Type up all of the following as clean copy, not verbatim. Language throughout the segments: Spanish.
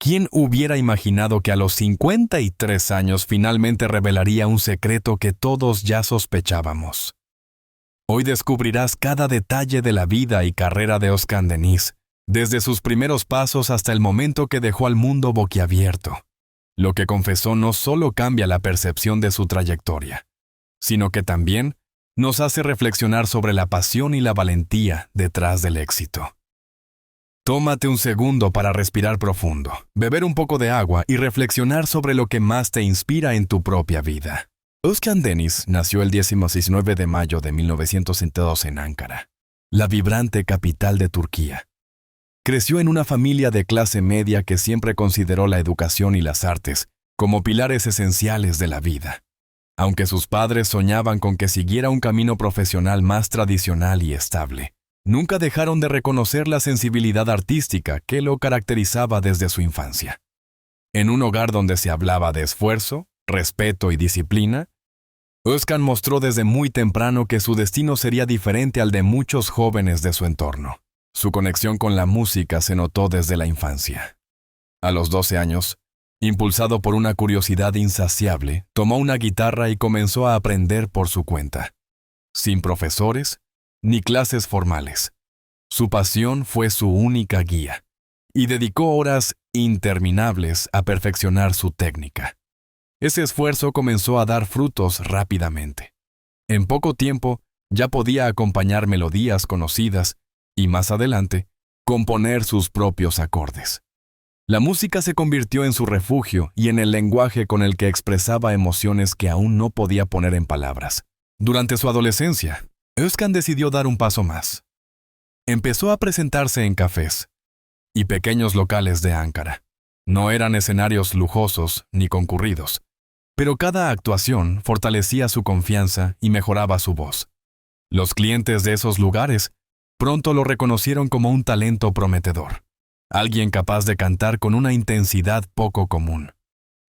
¿Quién hubiera imaginado que a los 53 años finalmente revelaría un secreto que todos ya sospechábamos? Hoy descubrirás cada detalle de la vida y carrera de Özkan Deniz, desde sus primeros pasos hasta el momento que dejó al mundo boquiabierto. Lo que confesó no solo cambia la percepción de su trayectoria, sino que también nos hace reflexionar sobre la pasión y la valentía detrás del éxito. Tómate un segundo para respirar profundo, beber un poco de agua y reflexionar sobre lo que más te inspira en tu propia vida. Özkan Deniz nació el 19 de mayo de 1902 en Ankara, la vibrante capital de Turquía. Creció en una familia de clase media que siempre consideró la educación y las artes como pilares esenciales de la vida. Aunque sus padres soñaban con que siguiera un camino profesional más tradicional y estable, nunca dejaron de reconocer la sensibilidad artística que lo caracterizaba desde su infancia. En un hogar donde se hablaba de esfuerzo, respeto y disciplina, Özkan mostró desde muy temprano que su destino sería diferente al de muchos jóvenes de su entorno. Su conexión con la música se notó desde la infancia. A los 12 años, impulsado por una curiosidad insaciable, tomó una guitarra y comenzó a aprender por su cuenta, sin profesores ni clases formales. Su pasión fue su única guía, y dedicó horas interminables a perfeccionar su técnica. Ese esfuerzo comenzó a dar frutos rápidamente. En poco tiempo, ya podía acompañar melodías conocidas y, más adelante, componer sus propios acordes. La música se convirtió en su refugio y en el lenguaje con el que expresaba emociones que aún no podía poner en palabras. Durante su adolescencia, Özkan decidió dar un paso más. Empezó a presentarse en cafés y pequeños locales de Ankara. No eran escenarios lujosos ni concurridos, pero cada actuación fortalecía su confianza y mejoraba su voz. Los clientes de esos lugares pronto lo reconocieron como un talento prometedor, alguien capaz de cantar con una intensidad poco común.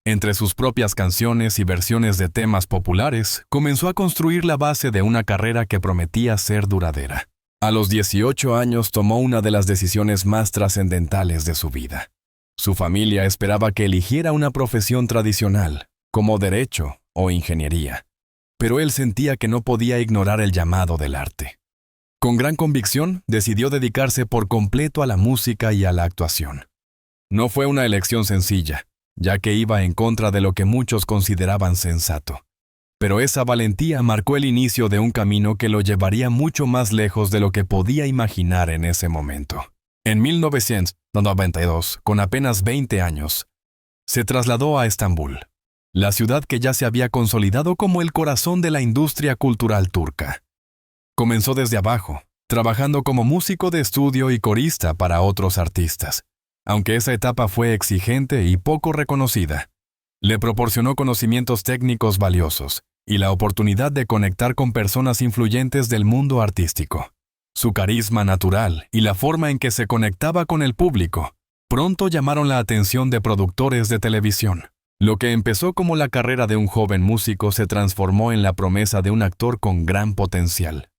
Entre sus propias canciones y versiones de temas populares, comenzó a construir la base de una carrera que prometía ser duradera. A los 18 años tomó una de las decisiones más trascendentales de su vida. Su familia esperaba que eligiera una profesión tradicional, como derecho o ingeniería, pero él sentía que no podía ignorar el llamado del arte. Con gran convicción, decidió dedicarse por completo a la música y a la actuación. No fue una elección sencilla, ya que iba en contra de lo que muchos consideraban sensato. Pero esa valentía marcó el inicio de un camino que lo llevaría mucho más lejos de lo que podía imaginar en ese momento. En 1992, con apenas 20 años, se trasladó a Estambul, la ciudad que ya se había consolidado como el corazón de la industria cultural turca. Comenzó desde abajo, trabajando como músico de estudio y corista para otros artistas. Aunque esa etapa fue exigente y poco reconocida, le proporcionó conocimientos técnicos valiosos y la oportunidad de conectar con personas influyentes del mundo artístico. Su carisma natural y la forma en que se conectaba con el público pronto llamaron la atención de productores de televisión. Lo que empezó como la carrera de un joven músico se transformó en la promesa de un actor con gran potencial.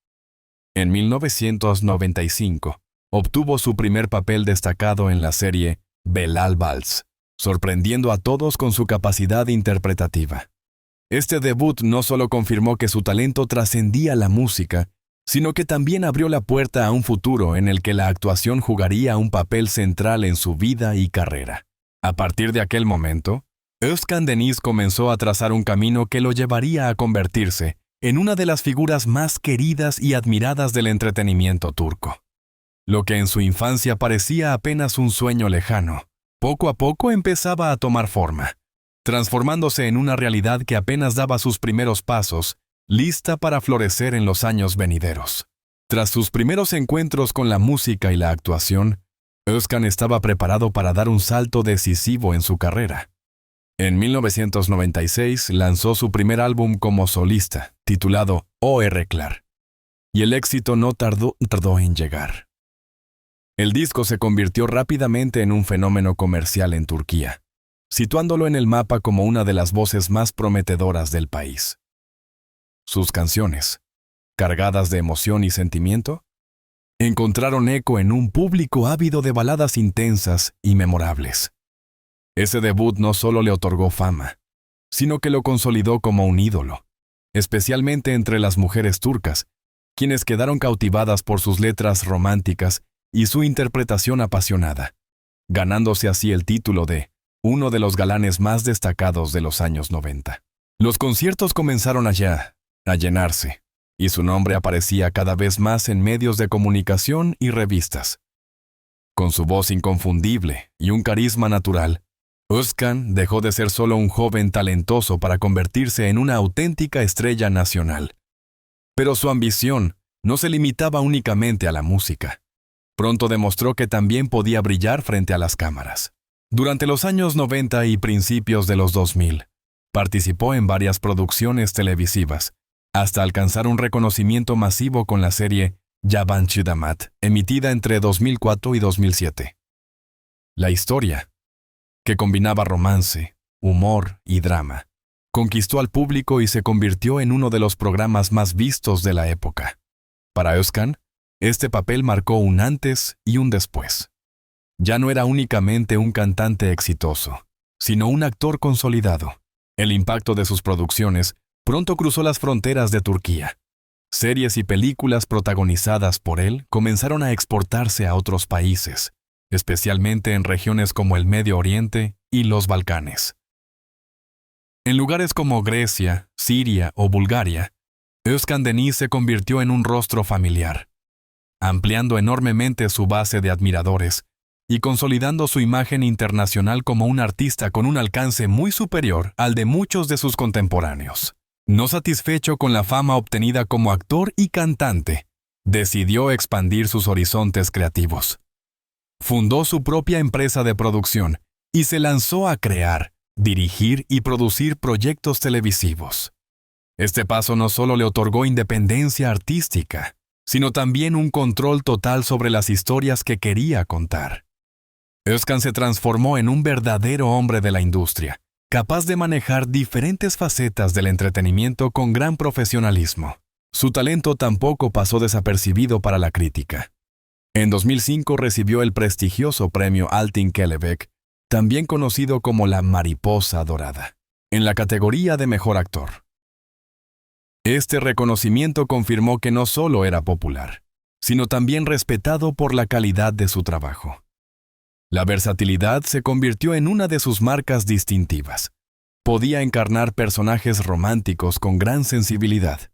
En 1995, obtuvo su primer papel destacado en la serie Belal Vals, sorprendiendo a todos con su capacidad interpretativa. Este debut no solo confirmó que su talento trascendía la música, sino que también abrió la puerta a un futuro en el que la actuación jugaría un papel central en su vida y carrera. A partir de aquel momento, Özkan Deniz comenzó a trazar un camino que lo llevaría a convertirse en una de las figuras más queridas y admiradas del entretenimiento turco. Lo que en su infancia parecía apenas un sueño lejano, poco a poco empezaba a tomar forma, transformándose en una realidad que apenas daba sus primeros pasos, lista para florecer en los años venideros. Tras sus primeros encuentros con la música y la actuación, Özkan estaba preparado para dar un salto decisivo en su carrera. En 1996 lanzó su primer álbum como solista, titulado O Errekler, y el éxito no tardó en llegar. El disco se convirtió rápidamente en un fenómeno comercial en Turquía, situándolo en el mapa como una de las voces más prometedoras del país. Sus canciones, cargadas de emoción y sentimiento, encontraron eco en un público ávido de baladas intensas y memorables. Ese debut no solo le otorgó fama, sino que lo consolidó como un ídolo, especialmente entre las mujeres turcas, quienes quedaron cautivadas por sus letras románticas y su interpretación apasionada, ganándose así el título de uno de los galanes más destacados de los años 90. Los conciertos comenzaron allá a llenarse, y su nombre aparecía cada vez más en medios de comunicación y revistas. Con su voz inconfundible y un carisma natural, Özkan dejó de ser solo un joven talentoso para convertirse en una auténtica estrella nacional. Pero su ambición no se limitaba únicamente a la música. Pronto demostró que también podía brillar frente a las cámaras. Durante los años 90 y principios de los 2000, participó en varias producciones televisivas, hasta alcanzar un reconocimiento masivo con la serie Yabancı Damat, emitida entre 2004 y 2007. La historia, que combinaba romance, humor y drama, conquistó al público y se convirtió en uno de los programas más vistos de la época. Para Özkan, este papel marcó un antes y un después. Ya no era únicamente un cantante exitoso, sino un actor consolidado. El impacto de sus producciones pronto cruzó las fronteras de Turquía. Series y películas protagonizadas por él comenzaron a exportarse a otros países, especialmente en regiones como el Medio Oriente y los Balcanes. En lugares como Grecia, Siria o Bulgaria, Özkan Deniz se convirtió en un rostro familiar, ampliando enormemente su base de admiradores y consolidando su imagen internacional como un artista con un alcance muy superior al de muchos de sus contemporáneos. No satisfecho con la fama obtenida como actor y cantante, decidió expandir sus horizontes creativos. Fundó su propia empresa de producción y se lanzó a crear, dirigir y producir proyectos televisivos. Este paso no solo le otorgó independencia artística, sino también un control total sobre las historias que quería contar. Özkan se transformó en un verdadero hombre de la industria, capaz de manejar diferentes facetas del entretenimiento con gran profesionalismo. Su talento tampoco pasó desapercibido para la crítica. En 2005 recibió el prestigioso premio Altın Kelebek, también conocido como la Mariposa Dorada, en la categoría de Mejor Actor. Este reconocimiento confirmó que no solo era popular, sino también respetado por la calidad de su trabajo. La versatilidad se convirtió en una de sus marcas distintivas. Podía encarnar personajes románticos con gran sensibilidad,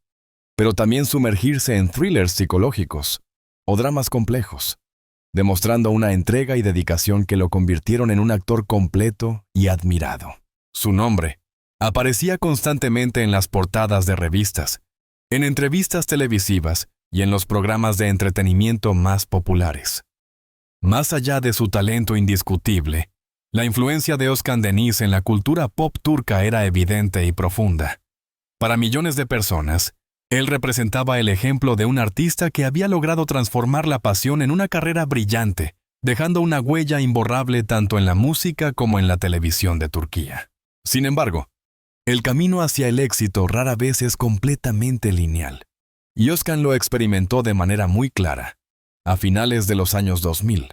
pero también sumergirse en thrillers psicológicos o dramas complejos, demostrando una entrega y dedicación que lo convirtieron en un actor completo y admirado. Su nombre aparecía constantemente en las portadas de revistas, en entrevistas televisivas y en los programas de entretenimiento más populares. Más allá de su talento indiscutible, la influencia de Özkan Deniz en la cultura pop turca era evidente y profunda. Para millones de personas, él representaba el ejemplo de un artista que había logrado transformar la pasión en una carrera brillante, dejando una huella imborrable tanto en la música como en la televisión de Turquía. Sin embargo, el camino hacia el éxito rara vez es completamente lineal, y Özkan lo experimentó de manera muy clara a finales de los años 2000.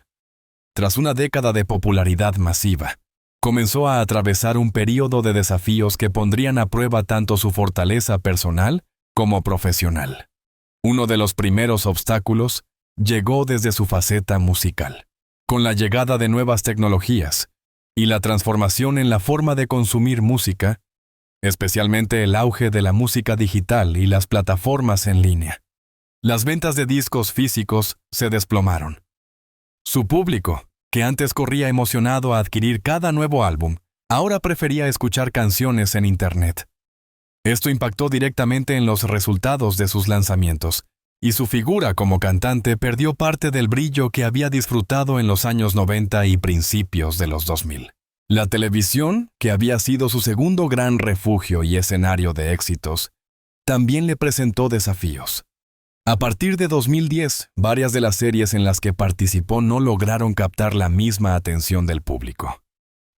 Tras una década de popularidad masiva, comenzó a atravesar un período de desafíos que pondrían a prueba tanto su fortaleza personal como profesional. Uno de los primeros obstáculos llegó desde su faceta musical. Con la llegada de nuevas tecnologías y la transformación en la forma de consumir música, especialmente el auge de la música digital y las plataformas en línea, las ventas de discos físicos se desplomaron. Su público, que antes corría emocionado a adquirir cada nuevo álbum, ahora prefería escuchar canciones en Internet. Esto impactó directamente en los resultados de sus lanzamientos, y su figura como cantante perdió parte del brillo que había disfrutado en los años 90 y principios de los 2000. La televisión, que había sido su segundo gran refugio y escenario de éxitos, también le presentó desafíos. A partir de 2010, varias de las series en las que participó no lograron captar la misma atención del público.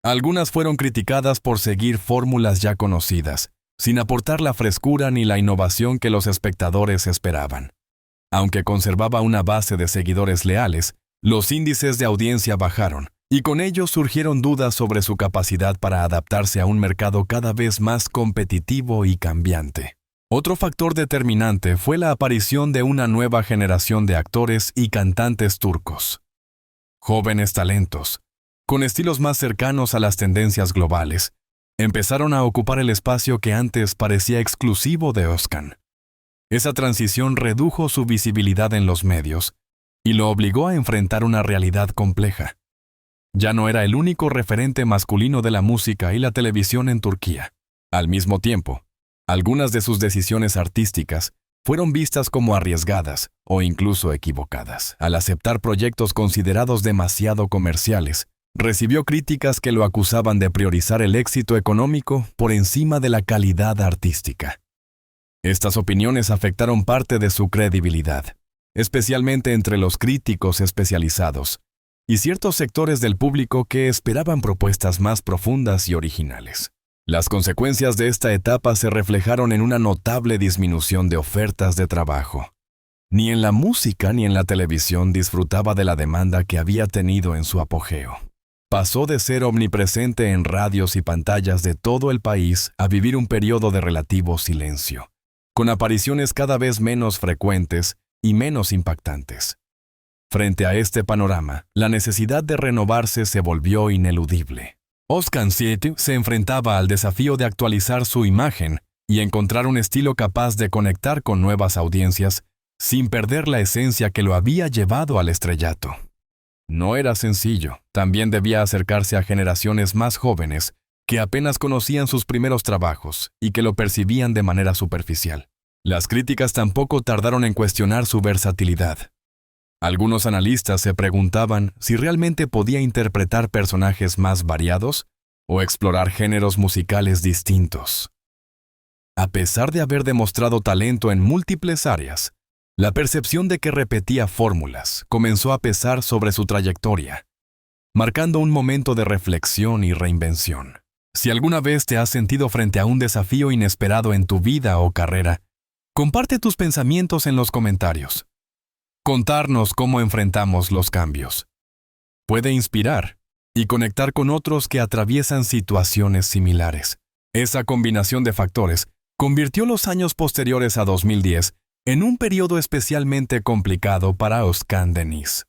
Algunas fueron criticadas por seguir fórmulas ya conocidas, sin aportar la frescura ni la innovación que los espectadores esperaban. Aunque conservaba una base de seguidores leales, los índices de audiencia bajaron, y con ello surgieron dudas sobre su capacidad para adaptarse a un mercado cada vez más competitivo y cambiante. Otro factor determinante fue la aparición de una nueva generación de actores y cantantes turcos. Jóvenes talentos, con estilos más cercanos a las tendencias globales, empezaron a ocupar el espacio que antes parecía exclusivo de Özkan. Esa transición redujo su visibilidad en los medios y lo obligó a enfrentar una realidad compleja. Ya no era el único referente masculino de la música y la televisión en Turquía. Al mismo tiempo, algunas de sus decisiones artísticas fueron vistas como arriesgadas o incluso equivocadas. Al aceptar proyectos considerados demasiado comerciales, recibió críticas que lo acusaban de priorizar el éxito económico por encima de la calidad artística. Estas opiniones afectaron parte de su credibilidad, especialmente entre los críticos especializados y ciertos sectores del público que esperaban propuestas más profundas y originales. Las consecuencias de esta etapa se reflejaron en una notable disminución de ofertas de trabajo. Ni en la música ni en la televisión disfrutaba de la demanda que había tenido en su apogeo. Pasó de ser omnipresente en radios y pantallas de todo el país a vivir un periodo de relativo silencio, con apariciones cada vez menos frecuentes y menos impactantes. Frente a este panorama, la necesidad de renovarse se volvió ineludible. Özkan se enfrentaba al desafío de actualizar su imagen y encontrar un estilo capaz de conectar con nuevas audiencias sin perder la esencia que lo había llevado al estrellato. No era sencillo, también debía acercarse a generaciones más jóvenes que apenas conocían sus primeros trabajos y que lo percibían de manera superficial. Las críticas tampoco tardaron en cuestionar su versatilidad. Algunos analistas se preguntaban si realmente podía interpretar personajes más variados o explorar géneros musicales distintos. A pesar de haber demostrado talento en múltiples áreas, la percepción de que repetía fórmulas comenzó a pesar sobre su trayectoria, marcando un momento de reflexión y reinvención. Si alguna vez te has sentido frente a un desafío inesperado en tu vida o carrera, comparte tus pensamientos en los comentarios. Contarnos cómo enfrentamos los cambios puede inspirar y conectar con otros que atraviesan situaciones similares. Esa combinación de factores convirtió los años posteriores a 2010 en un periodo especialmente complicado para Özkan Deniz.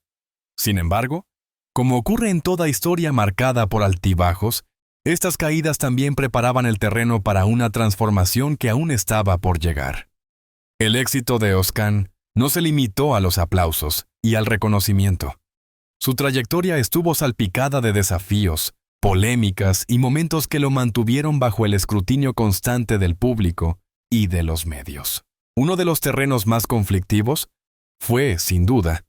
Sin embargo, como ocurre en toda historia marcada por altibajos, estas caídas también preparaban el terreno para una transformación que aún estaba por llegar. El éxito de Özkan no se limitó a los aplausos y al reconocimiento. Su trayectoria estuvo salpicada de desafíos, polémicas y momentos que lo mantuvieron bajo el escrutinio constante del público y de los medios. Uno de los terrenos más conflictivos fue, sin duda,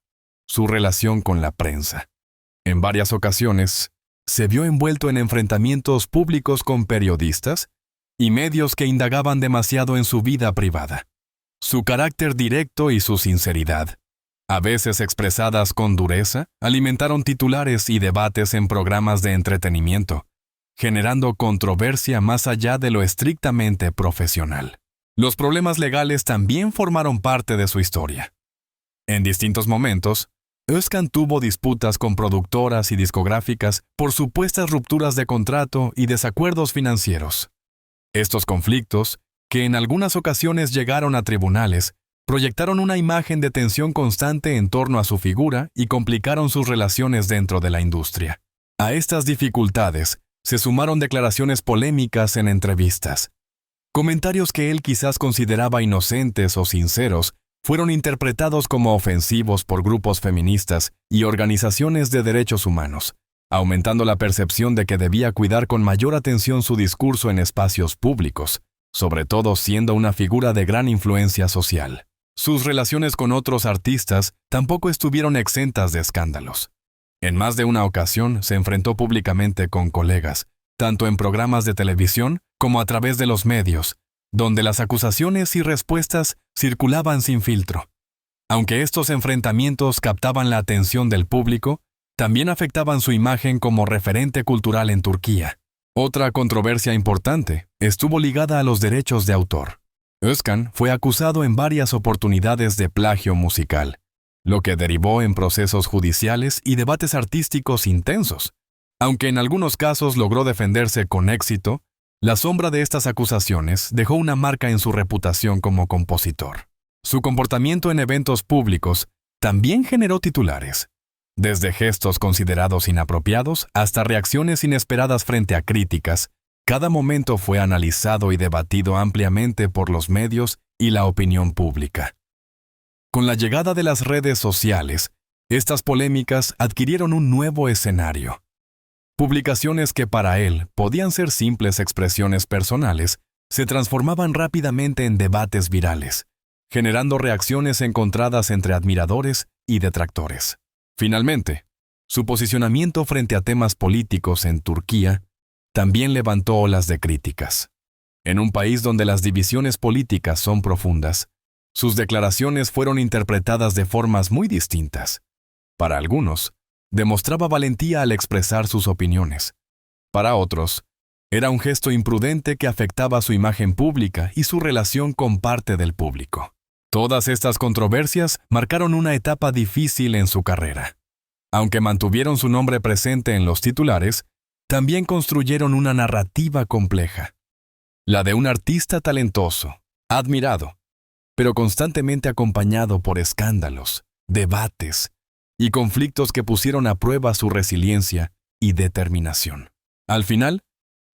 su relación con la prensa. En varias ocasiones, se vio envuelto en enfrentamientos públicos con periodistas y medios que indagaban demasiado en su vida privada. Su carácter directo y su sinceridad, a veces expresadas con dureza, alimentaron titulares y debates en programas de entretenimiento, generando controversia más allá de lo estrictamente profesional. Los problemas legales también formaron parte de su historia. En distintos momentos, Özkan tuvo disputas con productoras y discográficas por supuestas rupturas de contrato y desacuerdos financieros. Estos conflictos, que en algunas ocasiones llegaron a tribunales, proyectaron una imagen de tensión constante en torno a su figura y complicaron sus relaciones dentro de la industria. A estas dificultades se sumaron declaraciones polémicas en entrevistas. Comentarios que él quizás consideraba inocentes o sinceros fueron interpretados como ofensivos por grupos feministas y organizaciones de derechos humanos, aumentando la percepción de que debía cuidar con mayor atención su discurso en espacios públicos, sobre todo siendo una figura de gran influencia social. Sus relaciones con otros artistas tampoco estuvieron exentas de escándalos. En más de una ocasión se enfrentó públicamente con colegas, tanto en programas de televisión como a través de los medios, donde las acusaciones y respuestas circulaban sin filtro. Aunque estos enfrentamientos captaban la atención del público, también afectaban su imagen como referente cultural en Turquía. Otra controversia importante estuvo ligada a los derechos de autor. Özkan fue acusado en varias oportunidades de plagio musical, lo que derivó en procesos judiciales y debates artísticos intensos. Aunque en algunos casos logró defenderse con éxito, la sombra de estas acusaciones dejó una marca en su reputación como compositor. Su comportamiento en eventos públicos también generó titulares, desde gestos considerados inapropiados hasta reacciones inesperadas frente a críticas. Cada momento fue analizado y debatido ampliamente por los medios y la opinión pública. Con la llegada de las redes sociales, estas polémicas adquirieron un nuevo escenario. Publicaciones que para él podían ser simples expresiones personales se transformaban rápidamente en debates virales, generando reacciones encontradas entre admiradores y detractores. Finalmente, su posicionamiento frente a temas políticos en Turquía también levantó olas de críticas. En un país donde las divisiones políticas son profundas, sus declaraciones fueron interpretadas de formas muy distintas. Para algunos, demostraba valentía al expresar sus opiniones. Para otros, era un gesto imprudente que afectaba su imagen pública y su relación con parte del público. Todas estas controversias marcaron una etapa difícil en su carrera. Aunque mantuvieron su nombre presente en los titulares, también construyeron una narrativa compleja. La de un artista talentoso, admirado, pero constantemente acompañado por escándalos, debates y conflictos que pusieron a prueba su resiliencia y determinación. Al final,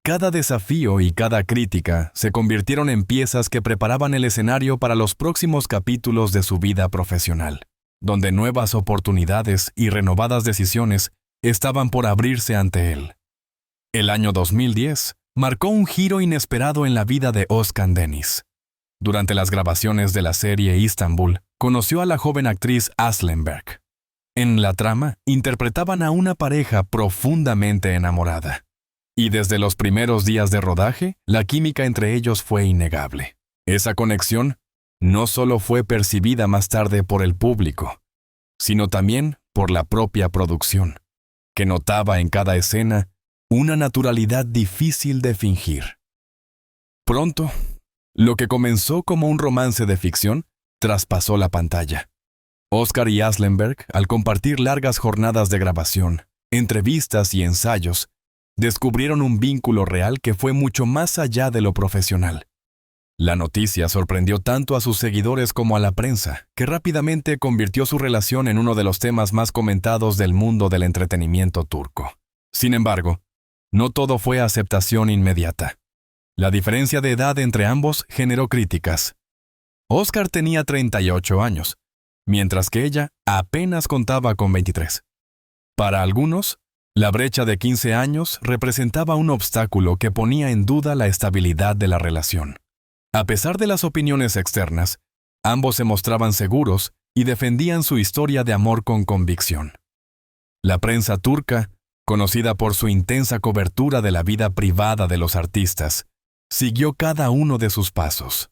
cada desafío y cada crítica se convirtieron en piezas que preparaban el escenario para los próximos capítulos de su vida profesional, donde nuevas oportunidades y renovadas decisiones estaban por abrirse ante él. El año 2010 marcó un giro inesperado en la vida de Özkan Deniz. Durante las grabaciones de la serie Istanbul, conoció a la joven actriz Aslen Berk. En la trama, interpretaban a una pareja profundamente enamorada. Y desde los primeros días de rodaje, la química entre ellos fue innegable. Esa conexión no solo fue percibida más tarde por el público, sino también por la propia producción, que notaba en cada escena una naturalidad difícil de fingir. Pronto, lo que comenzó como un romance de ficción, traspasó la pantalla. Oscar y Aslen Berk, al compartir largas jornadas de grabación, entrevistas y ensayos, descubrieron un vínculo real que fue mucho más allá de lo profesional. La noticia sorprendió tanto a sus seguidores como a la prensa, que rápidamente convirtió su relación en uno de los temas más comentados del mundo del entretenimiento turco. Sin embargo, no todo fue aceptación inmediata. La diferencia de edad entre ambos generó críticas. Oscar tenía 38 años, mientras que ella apenas contaba con 23. Para algunos, la brecha de 15 años representaba un obstáculo que ponía en duda la estabilidad de la relación. A pesar de las opiniones externas, ambos se mostraban seguros y defendían su historia de amor con convicción. La prensa turca, conocida por su intensa cobertura de la vida privada de los artistas, siguió cada uno de sus pasos.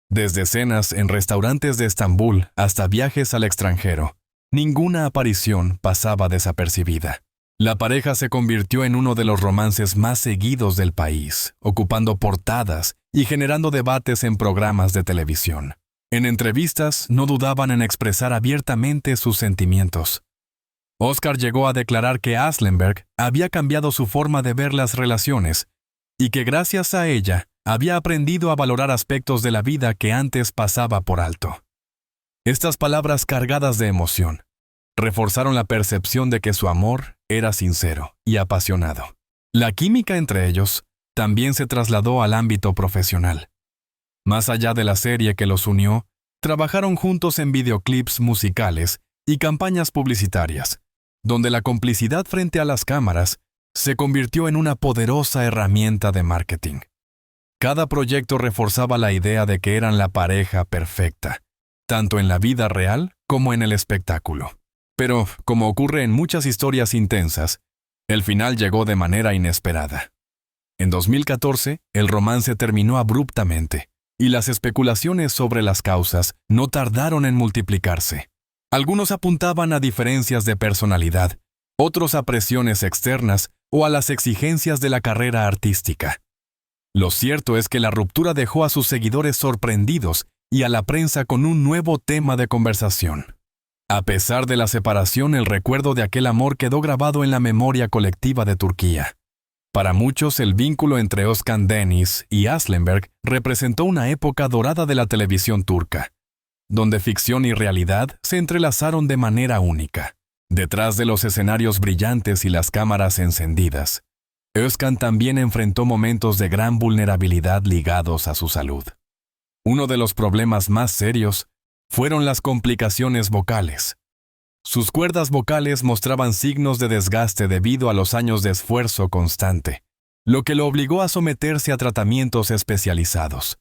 Desde cenas en restaurantes de Estambul hasta viajes al extranjero, ninguna aparición pasaba desapercibida. La pareja se convirtió en uno de los romances más seguidos del país, ocupando portadas y generando debates en programas de televisión. En entrevistas no dudaban en expresar abiertamente sus sentimientos. Oscar llegó a declarar que Aslen Berk había cambiado su forma de ver las relaciones y que gracias a ella había aprendido a valorar aspectos de la vida que antes pasaba por alto. Estas palabras cargadas de emoción reforzaron la percepción de que su amor era sincero y apasionado. La química entre ellos también se trasladó al ámbito profesional. Más allá de la serie que los unió, trabajaron juntos en videoclips musicales y campañas publicitarias, donde la complicidad frente a las cámaras se convirtió en una poderosa herramienta de marketing. Cada proyecto reforzaba la idea de que eran la pareja perfecta, tanto en la vida real como en el espectáculo. Pero, como ocurre en muchas historias intensas, el final llegó de manera inesperada. En 2014, el romance terminó abruptamente, y las especulaciones sobre las causas no tardaron en multiplicarse. Algunos apuntaban a diferencias de personalidad, otros a presiones externas o a las exigencias de la carrera artística. Lo cierto es que la ruptura dejó a sus seguidores sorprendidos y a la prensa con un nuevo tema de conversación. A pesar de la separación, el recuerdo de aquel amor quedó grabado en la memoria colectiva de Turquía. Para muchos, el vínculo entre Özkan Deniz y Aslenberg representó una época dorada de la televisión turca, donde ficción y realidad se entrelazaron de manera única. Detrás de los escenarios brillantes y las cámaras encendidas, Özkan también enfrentó momentos de gran vulnerabilidad ligados a su salud. Uno de los problemas más serios fueron las complicaciones vocales. Sus cuerdas vocales mostraban signos de desgaste debido a los años de esfuerzo constante, lo que lo obligó a someterse a tratamientos especializados.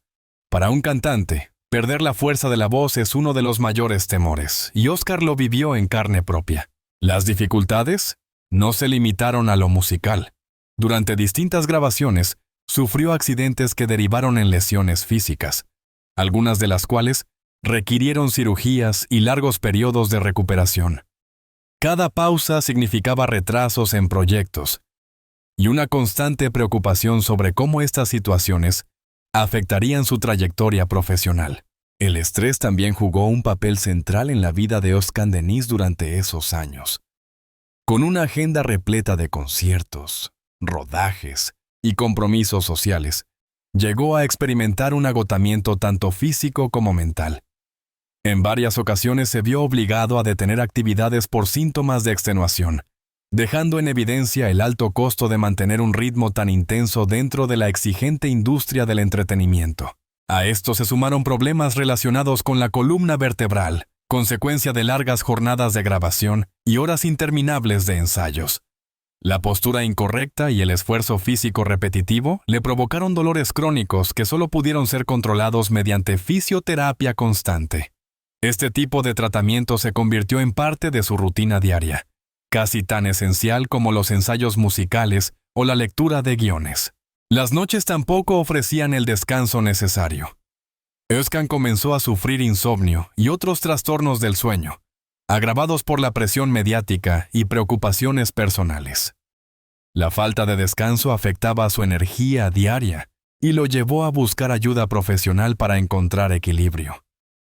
Para un cantante, perder la fuerza de la voz es uno de los mayores temores, y Oscar lo vivió en carne propia. Las dificultades no se limitaron a lo musical. Durante distintas grabaciones, sufrió accidentes que derivaron en lesiones físicas, algunas de las cuales requirieron cirugías y largos periodos de recuperación. Cada pausa significaba retrasos en proyectos y una constante preocupación sobre cómo estas situaciones afectarían su trayectoria profesional. El estrés también jugó un papel central en la vida de Özkan Deniz durante esos años. Con una agenda repleta de conciertos, rodajes y compromisos sociales, llegó a experimentar un agotamiento tanto físico como mental. En varias ocasiones se vio obligado a detener actividades por síntomas de extenuación, dejando en evidencia el alto costo de mantener un ritmo tan intenso dentro de la exigente industria del entretenimiento. A esto se sumaron problemas relacionados con la columna vertebral, consecuencia de largas jornadas de grabación y horas interminables de ensayos. La postura incorrecta y el esfuerzo físico repetitivo le provocaron dolores crónicos que solo pudieron ser controlados mediante fisioterapia constante. Este tipo de tratamiento se convirtió en parte de su rutina diaria, casi tan esencial como los ensayos musicales o la lectura de guiones. Las noches tampoco ofrecían el descanso necesario. Özkan comenzó a sufrir insomnio y otros trastornos del sueño, agravados por la presión mediática y preocupaciones personales. La falta de descanso afectaba su energía diaria y lo llevó a buscar ayuda profesional para encontrar equilibrio.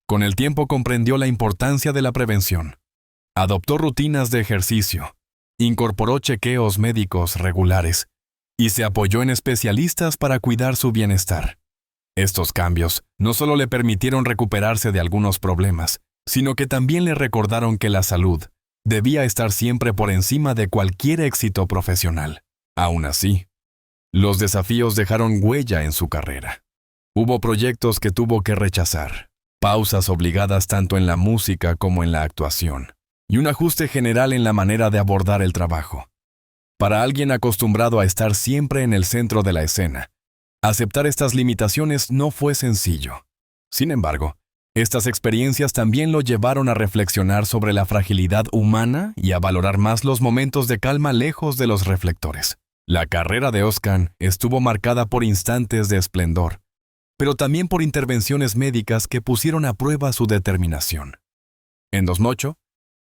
Con el tiempo comprendió la importancia de la prevención. Adoptó rutinas de ejercicio, incorporó chequeos médicos regulares y se apoyó en especialistas para cuidar su bienestar. Estos cambios no solo le permitieron recuperarse de algunos problemas, sino que también le recordaron que la salud debía estar siempre por encima de cualquier éxito profesional. Aún así, los desafíos dejaron huella en su carrera. Hubo proyectos que tuvo que rechazar, pausas obligadas tanto en la música como en la actuación, y un ajuste general en la manera de abordar el trabajo. Para alguien acostumbrado a estar siempre en el centro de la escena, aceptar estas limitaciones no fue sencillo. Sin embargo, estas experiencias también lo llevaron a reflexionar sobre la fragilidad humana y a valorar más los momentos de calma lejos de los reflectores. La carrera de Özkan estuvo marcada por instantes de esplendor, pero también por intervenciones médicas que pusieron a prueba su determinación. En 2008,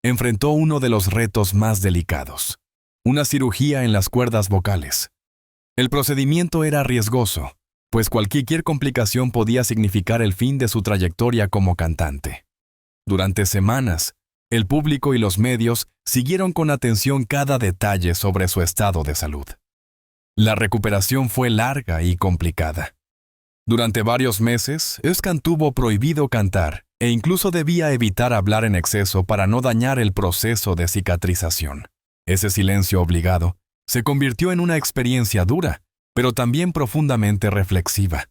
enfrentó uno de los retos más delicados: una cirugía en las cuerdas vocales. El procedimiento era riesgoso, pues cualquier complicación podía significar el fin de su trayectoria como cantante. Durante semanas, el público y los medios siguieron con atención cada detalle sobre su estado de salud. La recuperación fue larga y complicada. Durante varios meses, Özkan tuvo prohibido cantar e incluso debía evitar hablar en exceso para no dañar el proceso de cicatrización. Ese silencio obligado se convirtió en una experiencia dura, pero también profundamente reflexiva.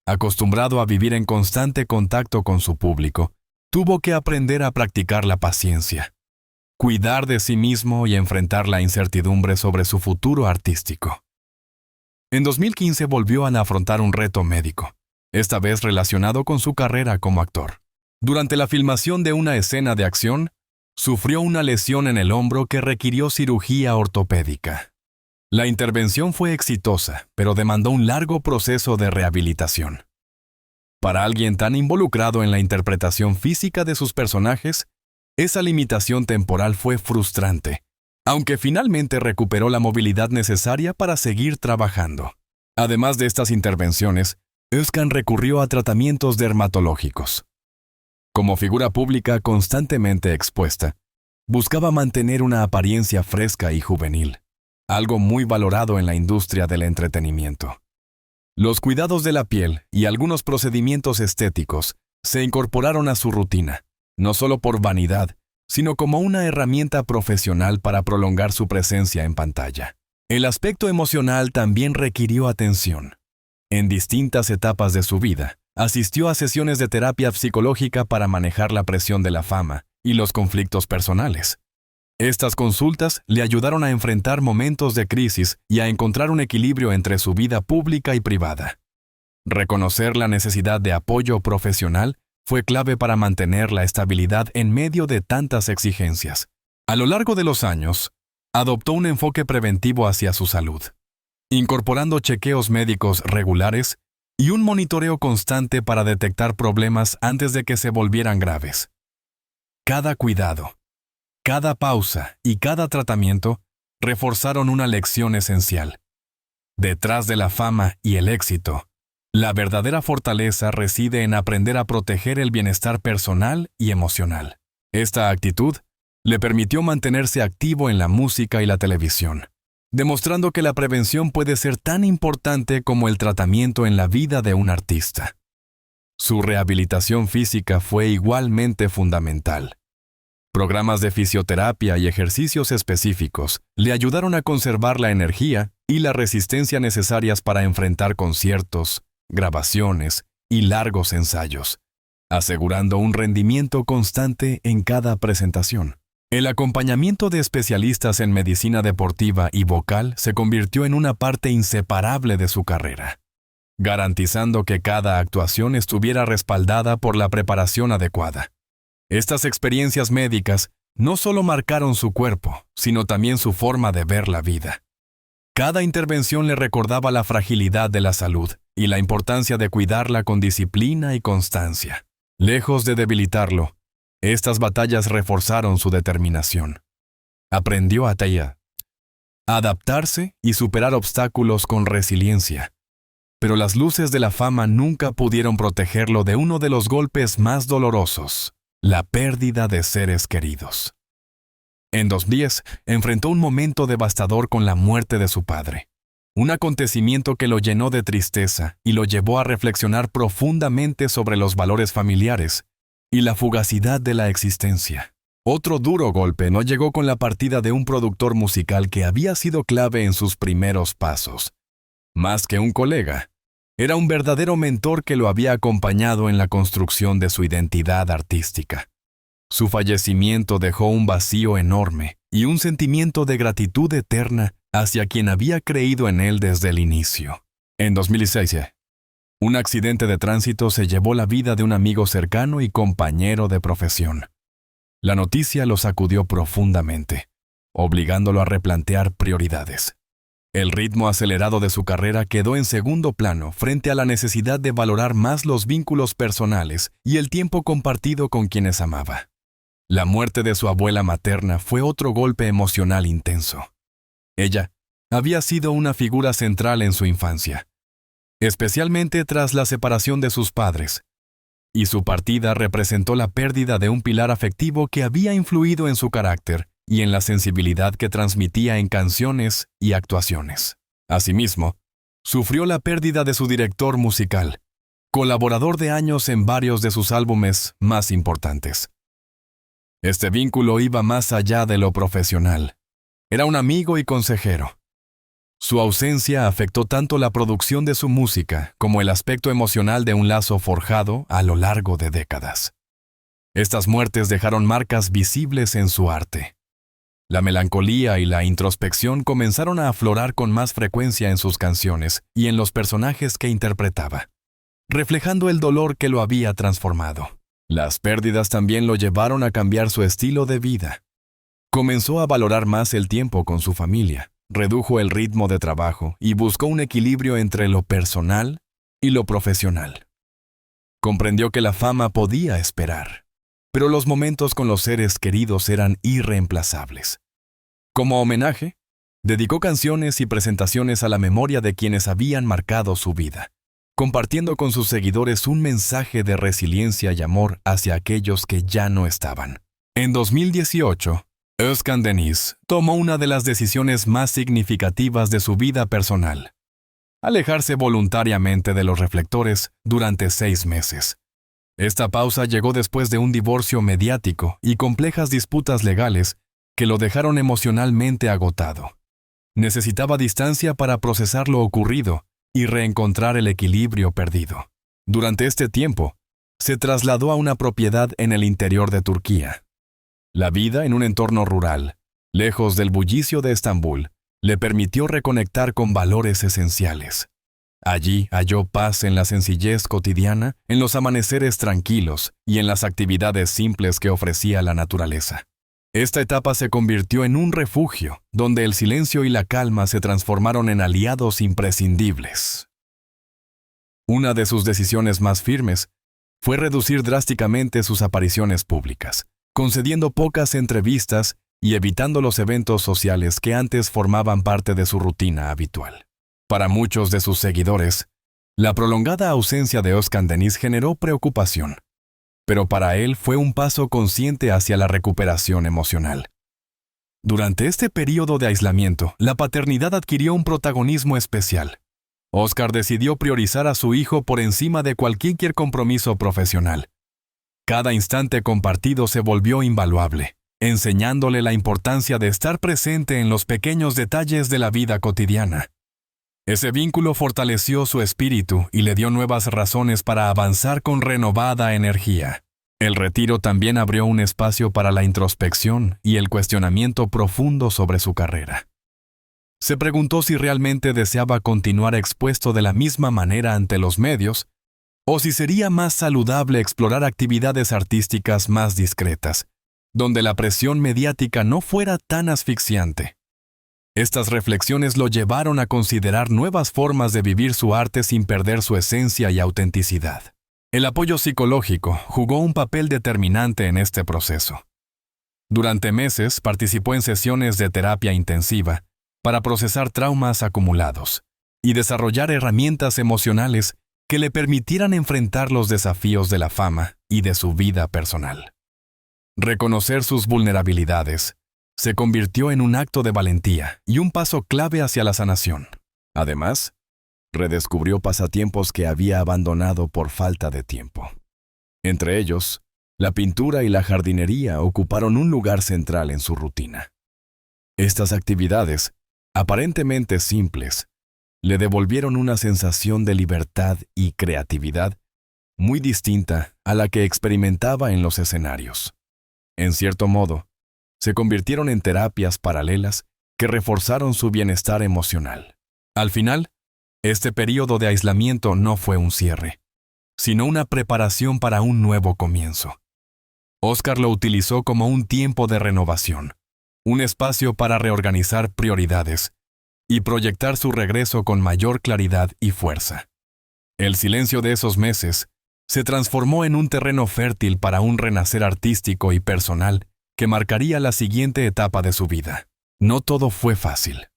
Acostumbrado a vivir en constante contacto con su público, tuvo que aprender a practicar la paciencia, cuidar de sí mismo y enfrentar la incertidumbre sobre su futuro artístico. En 2015 volvió a afrontar un reto médico, esta vez relacionado con su carrera como actor. Durante la filmación de una escena de acción, sufrió una lesión en el hombro que requirió cirugía ortopédica. La intervención fue exitosa, pero demandó un largo proceso de rehabilitación. Para alguien tan involucrado en la interpretación física de sus personajes, esa limitación temporal fue frustrante, aunque finalmente recuperó la movilidad necesaria para seguir trabajando. Además de estas intervenciones, Özkan recurrió a tratamientos dermatológicos. Como figura pública constantemente expuesta, buscaba mantener una apariencia fresca y juvenil, algo muy valorado en la industria del entretenimiento. Los cuidados de la piel y algunos procedimientos estéticos se incorporaron a su rutina, no solo por vanidad, sino como una herramienta profesional para prolongar su presencia en pantalla. El aspecto emocional también requirió atención. En distintas etapas de su vida, asistió a sesiones de terapia psicológica para manejar la presión de la fama y los conflictos personales. Estas consultas le ayudaron a enfrentar momentos de crisis y a encontrar un equilibrio entre su vida pública y privada. Reconocer la necesidad de apoyo profesional fue clave para mantener la estabilidad en medio de tantas exigencias. A lo largo de los años, adoptó un enfoque preventivo hacia su salud, incorporando chequeos médicos regulares y un monitoreo constante para detectar problemas antes de que se volvieran graves. Cada cuidado, cada pausa y cada tratamiento reforzaron una lección esencial. Detrás de la fama y el éxito, la verdadera fortaleza reside en aprender a proteger el bienestar personal y emocional. Esta actitud le permitió mantenerse activo en la música y la televisión, demostrando que la prevención puede ser tan importante como el tratamiento en la vida de un artista. Su rehabilitación física fue igualmente fundamental. Programas de fisioterapia y ejercicios específicos le ayudaron a conservar la energía y la resistencia necesarias para enfrentar conciertos, grabaciones y largos ensayos, asegurando un rendimiento constante en cada presentación. El acompañamiento de especialistas en medicina deportiva y vocal se convirtió en una parte inseparable de su carrera, garantizando que cada actuación estuviera respaldada por la preparación adecuada. Estas experiencias médicas no solo marcaron su cuerpo, sino también su forma de ver la vida. Cada intervención le recordaba la fragilidad de la salud y la importancia de cuidarla con disciplina y constancia. Lejos de debilitarlo, estas batallas reforzaron su determinación. Aprendió a adaptarse y superar obstáculos con resiliencia. Pero las luces de la fama nunca pudieron protegerlo de uno de los golpes más dolorosos: la pérdida de seres queridos. En 2010, enfrentó un momento devastador con la muerte de su padre, un acontecimiento que lo llenó de tristeza y lo llevó a reflexionar profundamente sobre los valores familiares y la fugacidad de la existencia. Otro duro golpe no llegó con la partida de un productor musical que había sido clave en sus primeros pasos. Más que un colega, era un verdadero mentor que lo había acompañado en la construcción de su identidad artística. Su fallecimiento dejó un vacío enorme y un sentimiento de gratitud eterna hacia quien había creído en él desde el inicio. En 2006, un accidente de tránsito se llevó la vida de un amigo cercano y compañero de profesión. La noticia lo sacudió profundamente, obligándolo a replantear prioridades. El ritmo acelerado de su carrera quedó en segundo plano frente a la necesidad de valorar más los vínculos personales y el tiempo compartido con quienes amaba. La muerte de su abuela materna fue otro golpe emocional intenso. Ella había sido una figura central en su infancia, especialmente tras la separación de sus padres, y su partida representó la pérdida de un pilar afectivo que había influido en su carácter y en la sensibilidad que transmitía en canciones y actuaciones. Asimismo, sufrió la pérdida de su director musical, colaborador de años en varios de sus álbumes más importantes. Este vínculo iba más allá de lo profesional. Era un amigo y consejero. Su ausencia afectó tanto la producción de su música como el aspecto emocional de un lazo forjado a lo largo de décadas. Estas muertes dejaron marcas visibles en su arte. La melancolía y la introspección comenzaron a aflorar con más frecuencia en sus canciones y en los personajes que interpretaba, reflejando el dolor que lo había transformado. Las pérdidas también lo llevaron a cambiar su estilo de vida. Comenzó a valorar más el tiempo con su familia, redujo el ritmo de trabajo y buscó un equilibrio entre lo personal y lo profesional. Comprendió que la fama podía esperar, pero los momentos con los seres queridos eran irreemplazables. Como homenaje, dedicó canciones y presentaciones a la memoria de quienes habían marcado su vida, compartiendo con sus seguidores un mensaje de resiliencia y amor hacia aquellos que ya no estaban. En 2018, Özkan Deniz tomó una de las decisiones más significativas de su vida personal: alejarse voluntariamente de los reflectores durante 6 meses. Esta pausa llegó después de un divorcio mediático y complejas disputas legales que lo dejaron emocionalmente agotado. Necesitaba distancia para procesar lo ocurrido y reencontrar el equilibrio perdido. Durante este tiempo, se trasladó a una propiedad en el interior de Turquía. La vida en un entorno rural, lejos del bullicio de Estambul, le permitió reconectar con valores esenciales. Allí halló paz en la sencillez cotidiana, en los amaneceres tranquilos y en las actividades simples que ofrecía la naturaleza. Esta etapa se convirtió en un refugio, donde el silencio y la calma se transformaron en aliados imprescindibles. Una de sus decisiones más firmes fue reducir drásticamente sus apariciones públicas, concediendo pocas entrevistas y evitando los eventos sociales que antes formaban parte de su rutina habitual. Para muchos de sus seguidores, la prolongada ausencia de Özkan Deniz generó preocupación, pero para él fue un paso consciente hacia la recuperación emocional. Durante este período de aislamiento, la paternidad adquirió un protagonismo especial. Oscar decidió priorizar a su hijo por encima de cualquier compromiso profesional. Cada instante compartido se volvió invaluable, enseñándole la importancia de estar presente en los pequeños detalles de la vida cotidiana. Ese vínculo fortaleció su espíritu y le dio nuevas razones para avanzar con renovada energía. El retiro también abrió un espacio para la introspección y el cuestionamiento profundo sobre su carrera. Se preguntó si realmente deseaba continuar expuesto de la misma manera ante los medios, o si sería más saludable explorar actividades artísticas más discretas, donde la presión mediática no fuera tan asfixiante. Estas reflexiones lo llevaron a considerar nuevas formas de vivir su arte sin perder su esencia y autenticidad. El apoyo psicológico jugó un papel determinante en este proceso. Durante meses participó en sesiones de terapia intensiva para procesar traumas acumulados y desarrollar herramientas emocionales que le permitieran enfrentar los desafíos de la fama y de su vida personal. Reconocer sus vulnerabilidades se convirtió en un acto de valentía y un paso clave hacia la sanación. Además, redescubrió pasatiempos que había abandonado por falta de tiempo. Entre ellos, la pintura y la jardinería ocuparon un lugar central en su rutina. Estas actividades, aparentemente simples, le devolvieron una sensación de libertad y creatividad muy distinta a la que experimentaba en los escenarios. En cierto modo, se convirtieron en terapias paralelas que reforzaron su bienestar emocional. Al final, este período de aislamiento no fue un cierre, sino una preparación para un nuevo comienzo. Oscar lo utilizó como un tiempo de renovación, un espacio para reorganizar prioridades y proyectar su regreso con mayor claridad y fuerza. El silencio de esos meses se transformó en un terreno fértil para un renacer artístico y personal que marcaría la siguiente etapa de su vida. No todo fue fácil.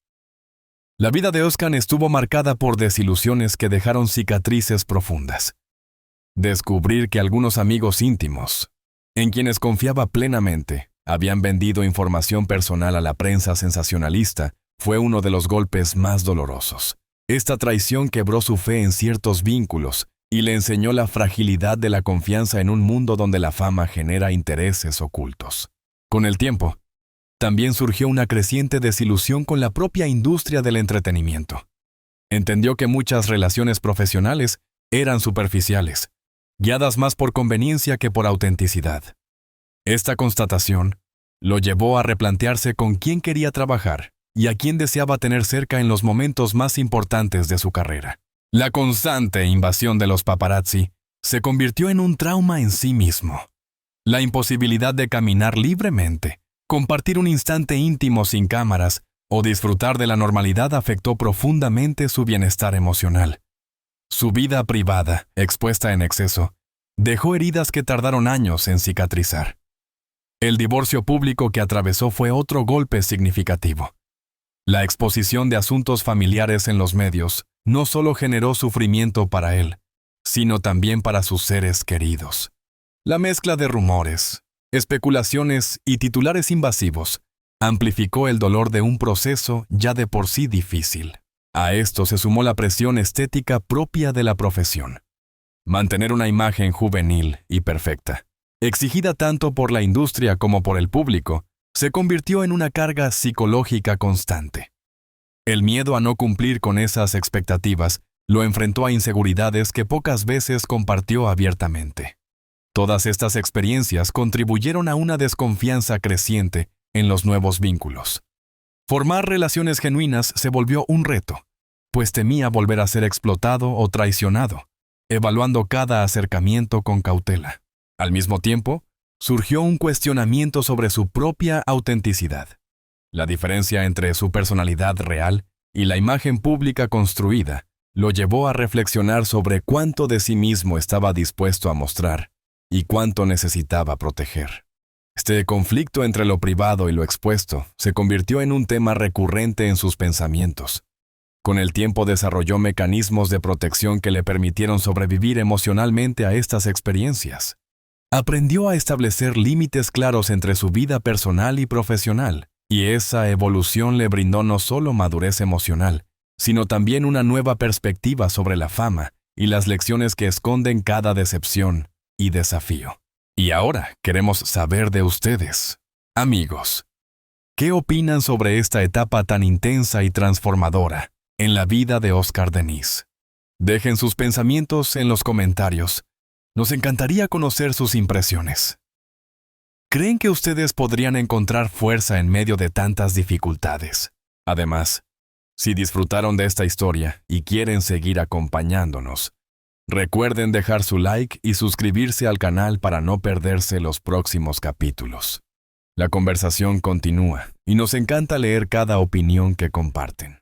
La vida de Özkan estuvo marcada por desilusiones que dejaron cicatrices profundas. Descubrir que algunos amigos íntimos, en quienes confiaba plenamente, habían vendido información personal a la prensa sensacionalista, fue uno de los golpes más dolorosos. Esta traición quebró su fe en ciertos vínculos y le enseñó la fragilidad de la confianza en un mundo donde la fama genera intereses ocultos. Con el tiempo, también surgió una creciente desilusión con la propia industria del entretenimiento. Entendió que muchas relaciones profesionales eran superficiales, guiadas más por conveniencia que por autenticidad. Esta constatación lo llevó a replantearse con quién quería trabajar y a quién deseaba tener cerca en los momentos más importantes de su carrera. La constante invasión de los paparazzi se convirtió en un trauma en sí mismo. La imposibilidad de caminar libremente, compartir un instante íntimo sin cámaras o disfrutar de la normalidad afectó profundamente su bienestar emocional. Su vida privada, expuesta en exceso, dejó heridas que tardaron años en cicatrizar. El divorcio público que atravesó fue otro golpe significativo. La exposición de asuntos familiares en los medios no solo generó sufrimiento para él, sino también para sus seres queridos. La mezcla de rumores, especulaciones y titulares invasivos amplificó el dolor de un proceso ya de por sí difícil. A esto se sumó la presión estética propia de la profesión. Mantener una imagen juvenil y perfecta, exigida tanto por la industria como por el público, se convirtió en una carga psicológica constante. El miedo a no cumplir con esas expectativas lo enfrentó a inseguridades que pocas veces compartió abiertamente. Todas estas experiencias contribuyeron a una desconfianza creciente en los nuevos vínculos. Formar relaciones genuinas se volvió un reto, pues temía volver a ser explotado o traicionado, evaluando cada acercamiento con cautela. Al mismo tiempo, surgió un cuestionamiento sobre su propia autenticidad. La diferencia entre su personalidad real y la imagen pública construida lo llevó a reflexionar sobre cuánto de sí mismo estaba dispuesto a mostrar y cuánto necesitaba proteger. Este conflicto entre lo privado y lo expuesto se convirtió en un tema recurrente en sus pensamientos. Con el tiempo desarrolló mecanismos de protección que le permitieron sobrevivir emocionalmente a estas experiencias. Aprendió a establecer límites claros entre su vida personal y profesional, y esa evolución le brindó no solo madurez emocional, sino también una nueva perspectiva sobre la fama y las lecciones que esconden cada decepción y desafío. Y ahora queremos saber de ustedes, amigos. ¿Qué opinan sobre esta etapa tan intensa y transformadora en la vida de Oscar Denis? Dejen sus pensamientos en los comentarios. Nos encantaría conocer sus impresiones. ¿Creen que ustedes podrían encontrar fuerza en medio de tantas dificultades? Además, si disfrutaron de esta historia y quieren seguir acompañándonos, recuerden dejar su like y suscribirse al canal para no perderse los próximos capítulos. La conversación continúa y nos encanta leer cada opinión que comparten.